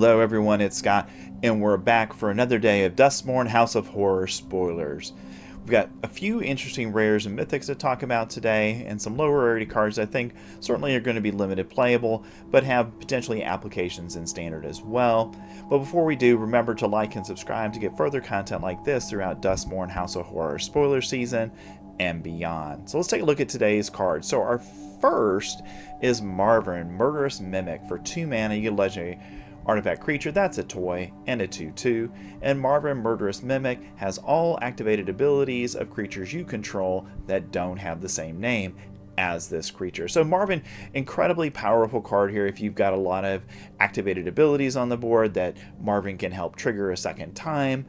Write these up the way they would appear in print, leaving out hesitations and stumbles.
Hello everyone, it's Scott, and we're back for another day of Duskmourn House of Horror spoilers. We've got a few interesting rares and mythics to talk about today, and some lower rarity cards I think certainly are going to be limited playable, but have potentially applications in Standard as well. But before we do, remember to like and subscribe to get further content like this throughout Duskmourn House of Horror spoiler season and beyond. So let's take a look at today's cards. So our first is Marvin, Murderous Mimic. For 2 mana, you get a legendary artifact creature, that's a toy, and a 2/2. And Marvin, Murderous Mimic has all activated abilities of creatures you control that don't have the same name as this creature. So Marvin, incredibly powerful card here if you've got a lot of activated abilities on the board that Marvin can help trigger a second time.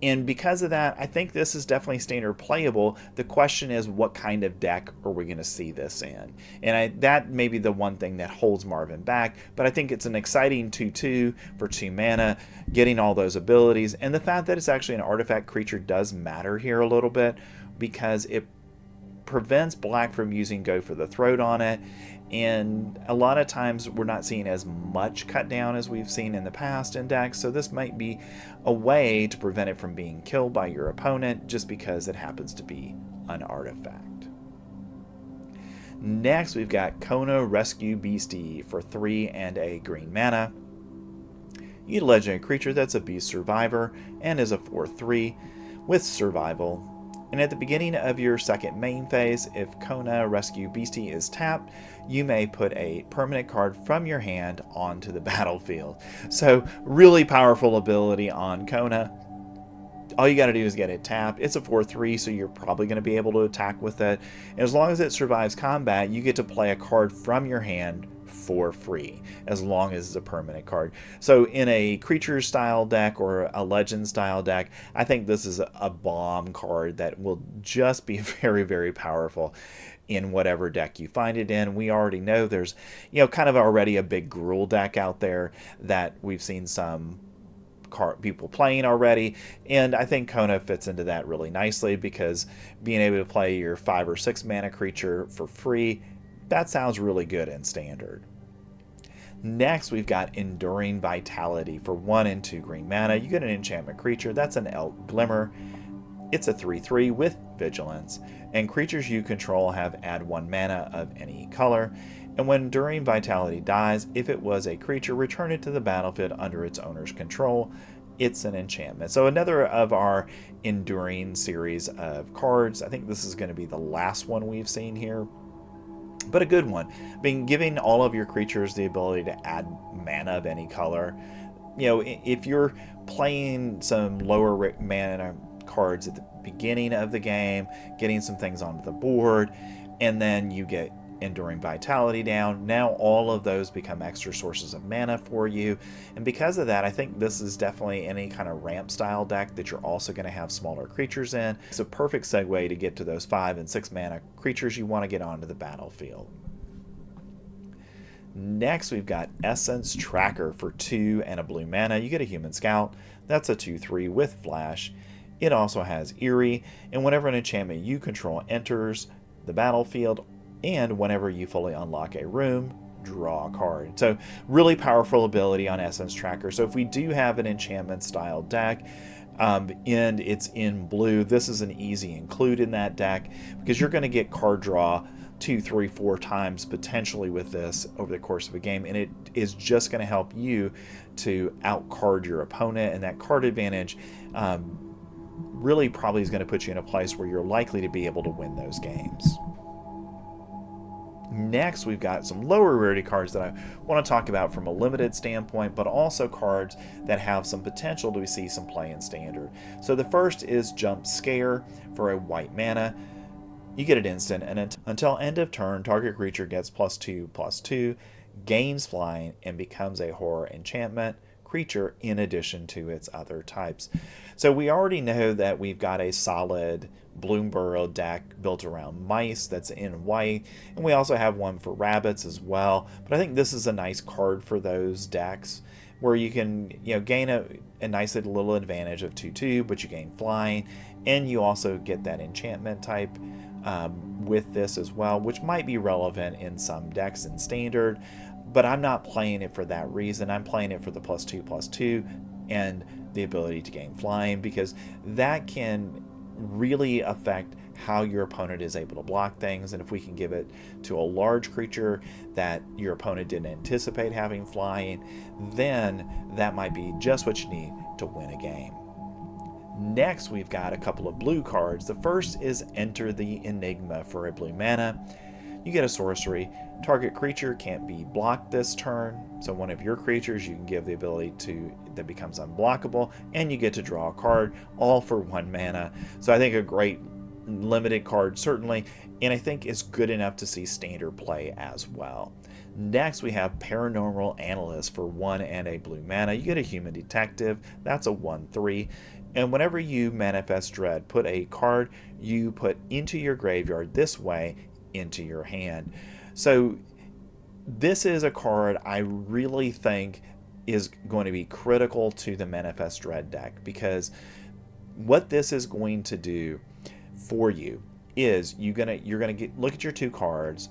And because of that, I think this is definitely Standard playable. The question is, what kind of deck are we going to see this in? And that may be the one thing that holds Marvin back, but I think it's an exciting 2/2 for 2 mana, getting all those abilities. And the fact that it's actually an artifact creature does matter here a little bit, because it prevents black from using Go for the Throat on it, and a lot of times we're not seeing as much cut down as we've seen in the past in decks, so this might be a way to prevent it from being killed by your opponent just because it happens to be an artifact. Next we've got Kona Rescue Beastie for 3 and a green mana. You get a legendary creature that's a beast survivor and is a 4/3 with survival. And at the beginning of your second main phase, if Kona Rescue Beastie is tapped, you may put a permanent card from your hand onto the battlefield. So really powerful ability on Kona. All you got to do is get it tapped. It's a 4/3, so you're probably going to be able to attack with it. And as long as it survives combat, you get to play a card from your hand for free, as long as it's a permanent card. So in a creature style deck or a legend style deck, I think this is a bomb card that will just be very, very powerful in whatever deck you find it in. We already know there's, kind of already a big Gruul deck out there that we've seen some people playing already, and I think Kona fits into that really nicely, because being able to play your 5 or 6 mana creature for free, that sounds really good in Standard. Next, we've got Enduring Vitality. For 1 and 2 green mana, you get an enchantment creature. That's an Elk Glimmer. It's a 3/3 with Vigilance, and creatures you control have add 1 mana of any color. And when Enduring Vitality dies, if it was a creature, return it to the battlefield under its owner's control. It's an enchantment. So another of our Enduring series of cards. I think this is going to be the last one we've seen here, but a good one. Giving all of your creatures the ability to add mana of any color. If you're playing some lower mana cards at the beginning of the game, getting some things onto the board, and then you get Enduring Vitality down, now all of those become extra sources of mana for you. And because of that, I think this is definitely any kind of ramp style deck that you're also going to have smaller creatures in. It's a perfect segue to get to those 5 and 6 mana creatures you want to get onto the battlefield. Next, we've got Essence Tracker. For 2 and a blue mana, you get a Human Scout. That's a 2/3 with Flash. It also has Eerie, and whenever an enchantment you control enters the battlefield, and whenever you fully unlock a room, draw a card. So really powerful ability on Essence Tracker. So if we do have an enchantment style deck, and it's in blue, this is an easy include in that deck, because you're going to get card draw 2, 3, 4 times potentially with this over the course of a game, and it is just going to help you to out card your opponent, and that card advantage really probably is going to put you in a place where you're likely to be able to win those games. Next, we've got some lower rarity cards that I want to talk about from a limited standpoint, but also cards that have some potential to see some play in Standard. So the first is Jump Scare. For a white mana, you get an instant, and until end of turn, target creature gets +2/+2, gains flying, and becomes a horror enchantment creature in addition to its other types. So we already know that we've got a solid Bloomburrow deck built around mice that's in white, and we also have one for rabbits as well. But I think this is a nice card for those decks where you can gain a nice little advantage of 2/2, but you gain flying, and you also get that enchantment type with this as well, which might be relevant in some decks in Standard. but I'm not playing it for that reason. I'm playing it for the +2/+2 and the ability to gain flying, because that can really affect how your opponent is able to block things. And if we can give it to a large creature that your opponent didn't anticipate having flying, then that might be just what you need to win a game. Next, we've got a couple of blue cards. The first is Enter the Enigma for a blue mana. You get a sorcery. Target creature can't be blocked this turn. So one of your creatures you can give the ability to that becomes unblockable, and you get to draw a card, all for 1 mana. So I think a great limited card, certainly, and I think it's good enough to see standard play as well. Next, we have Paranormal Analyst for 1 and a blue mana. You get a Human Detective. That's a 1/3. And whenever you manifest Dread, put a card you put into your graveyard this way into your hand. So this is a card I really think is going to be critical to the Manifest Dread deck, because what this is going to do for you is you're gonna look at your 2 cards.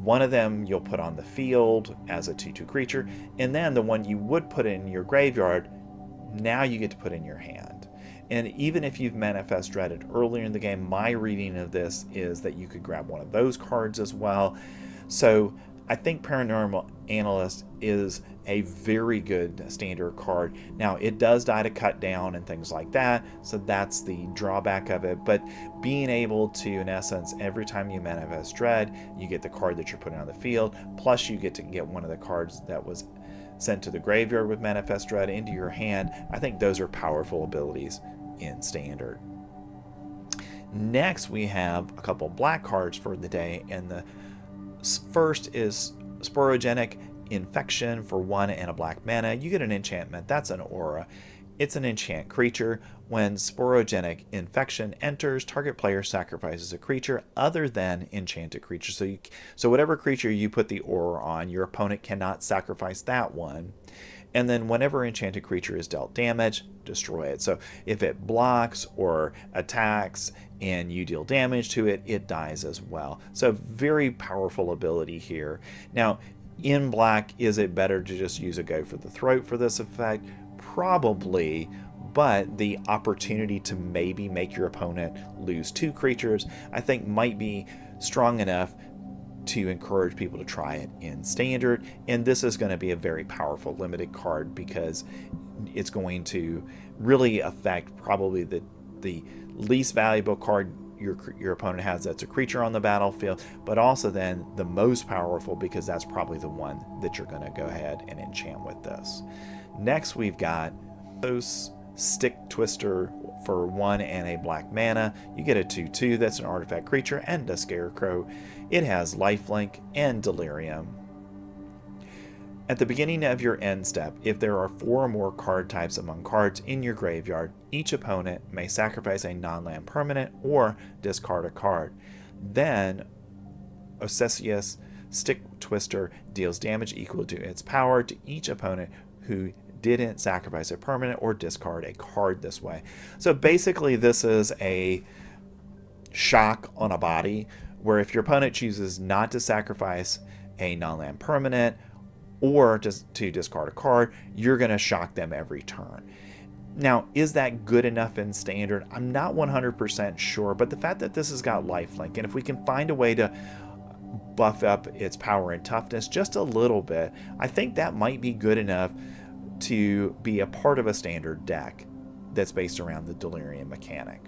One of them you'll put on the field as a 2/2 creature, and then the one you would put in your graveyard, now you get to put in your hand. And even if you've Manifest Dreaded earlier in the game, my reading of this is that you could grab one of those cards as well. So I think Paranormal Analyst is a very good standard card. Now, it does die to cut down and things like that, so that's the drawback of it. But being able to, in essence, every time you Manifest Dread, you get the card that you're putting on the field, plus you get to get one of the cards that was sent to the graveyard with Manifest Dread into your hand. I think those are powerful abilities in standard. Next, we have a couple black cards for the day, and the first is Sporogenic Infection for 1 and a black mana. You get an enchantment. That's an aura. It's an enchant creature. When Sporogenic Infection enters, target player sacrifices a creature other than enchanted creature. So whatever creature you put the aura on, your opponent cannot sacrifice that one. And then whenever enchanted creature is dealt damage, destroy it. So if it blocks or attacks and you deal damage to it, it dies as well. So very powerful ability here. Now, in black, is it better to just use a Go for the Throat for this effect? Probably, but the opportunity to maybe make your opponent lose 2 creatures, I think might be strong enough to encourage people to try it in standard. And this is going to be a very powerful limited card, because it's going to really affect probably the least valuable card your opponent has that's a creature on the battlefield, but also then the most powerful, because that's probably the one that you're going to go ahead and enchant with this. Next, we've got those Stick Twister for 1 and a black mana. You get a 2/2 that's an artifact creature and a scarecrow. It has lifelink and delirium. At the beginning of your end step, if there are 4 or more card types among cards in your graveyard, each opponent may sacrifice a non-land permanent or discard a card. Then Osseous Stick Twister deals damage equal to its power to each opponent who didn't sacrifice a permanent or discard a card this way. So basically this is a shock on a body, where if your opponent chooses not to sacrifice a non-land permanent or just to discard a card, you're going to shock them every turn. Now, is that good enough in standard? I'm not 100% sure, but the fact that this has got lifelink, and if we can find a way to buff up its power and toughness just a little bit, I think that might be good enough to be a part of a standard deck that's based around the delirium mechanic.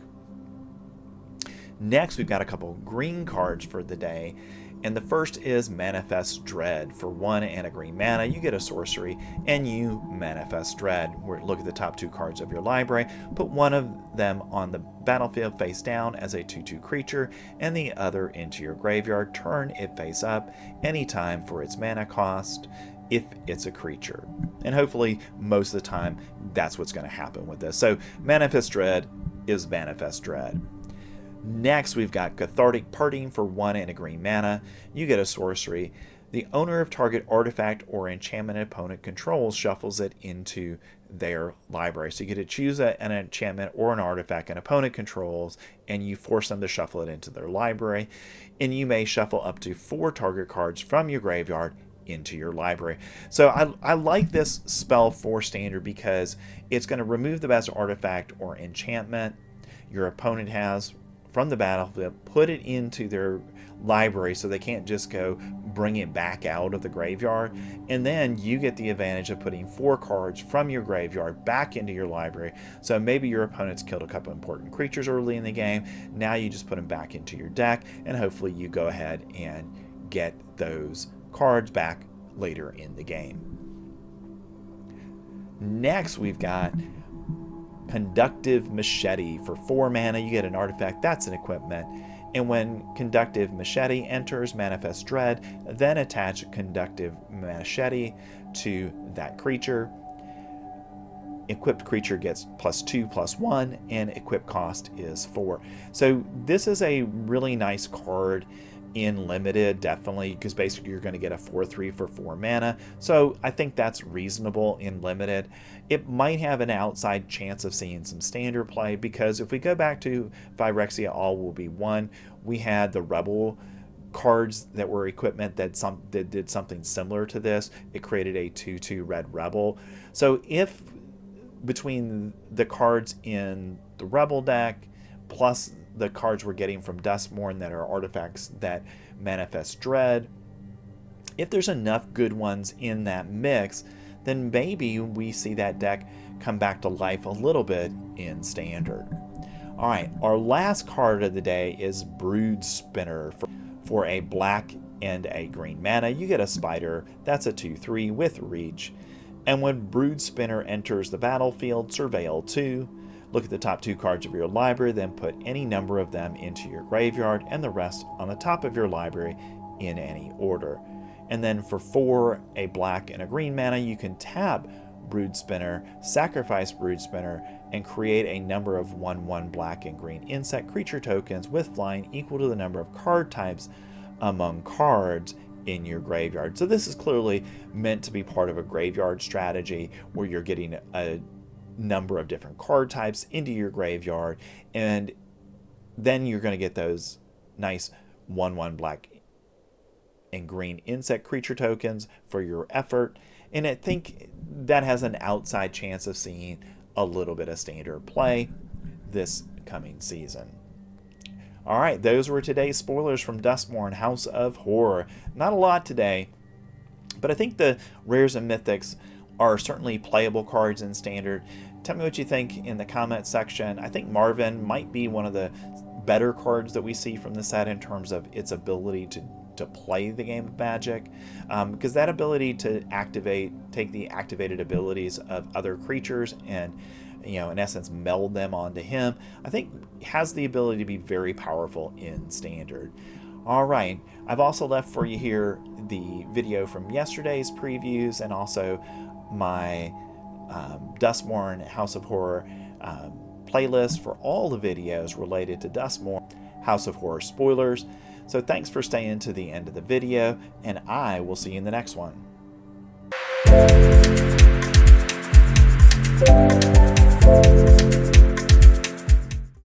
Next, we've got a couple green cards for the day, and the first is Manifest Dread for 1 and a green mana. You get a sorcery and you Manifest Dread. Look at the top 2 cards of your library, put one of them on the battlefield face down as a 2/2 creature and the other into your graveyard. Turn it face up anytime for its mana cost if it's a creature. And hopefully most of the time that's what's going to happen with this. So Manifest Dread is Manifest Dread. Next, we've got Cathartic Parting for 1 and a green mana. You get a sorcery. The owner of target artifact or enchantment opponent controls shuffles it into their library. So you get to choose an enchantment or an artifact an opponent controls, and you force them to shuffle it into their library. And you may shuffle up to 4 target cards from your graveyard into your library. So I like this spell for standard because it's going to remove the best artifact or enchantment your opponent has from the battlefield, put it into their library so they can't just go bring it back out of the graveyard, and then you get the advantage of putting 4 cards from your graveyard back into your library. So maybe your opponent's killed a couple important creatures early in the game, now you just put them back into your deck, and hopefully you go ahead and get those cards back later in the game. Next we've got Conductive Machete. For 4 mana, you get an artifact that's an equipment, and when Conductive Machete enters, manifest Dread, then attach Conductive Machete to that creature. Equipped creature gets +2/+1, and equip cost is 4. So this is a really nice card in limited, definitely, because basically you're going to get a 4/3 for 4 mana. So I think that's reasonable in limited. It might have an outside chance of seeing some standard play, because if we go back to Phyrexia All Will Be One, we had the Rebel cards that were equipment that did something similar to this. It created a 2/2 red Rebel. So if between the cards in the Rebel deck plus the cards we're getting from Duskmourn that are artifacts that manifest Dread, if there's enough good ones in that mix, then maybe we see that deck come back to life a little bit in standard. Alright, our last card of the day is Brood Spinner. For a black and a green mana, you get a spider that's a 2/3 with reach, and when Brood Spinner enters the battlefield, surveil 2. Look at the top 2 cards of your library, then put any number of them into your graveyard and the rest on the top of your library in any order. And then for 4, a black and a green mana, you can tap Brood Spinner, sacrifice Brood Spinner, and create a number of 1/1 black and green insect creature tokens with flying equal to the number of card types among cards in your graveyard. So this is clearly meant to be part of a graveyard strategy where you're getting a number of different card types into your graveyard, and then you're going to get those nice 1/1 black and green insect creature tokens for your effort, and I think that has an outside chance of seeing a little bit of standard play this coming season. Alright, those were today's spoilers from Duskmourn House of Horror. Not a lot today, but I think the rares and mythics are certainly playable cards in standard. Tell me what you think in the comment section. I think Marvin might be one of the better cards that we see from the set in terms of its ability to play the game of Magic, because that ability to take the activated abilities of other creatures and, in essence, meld them onto him, I think has the ability to be very powerful in standard. Alright, I've also left for you here the video from yesterday's previews and also my Duskmourn House of Horror playlist for all the videos related to Duskmourn House of Horror spoilers. So thanks for staying to the end of the video, and I will see you in the next one.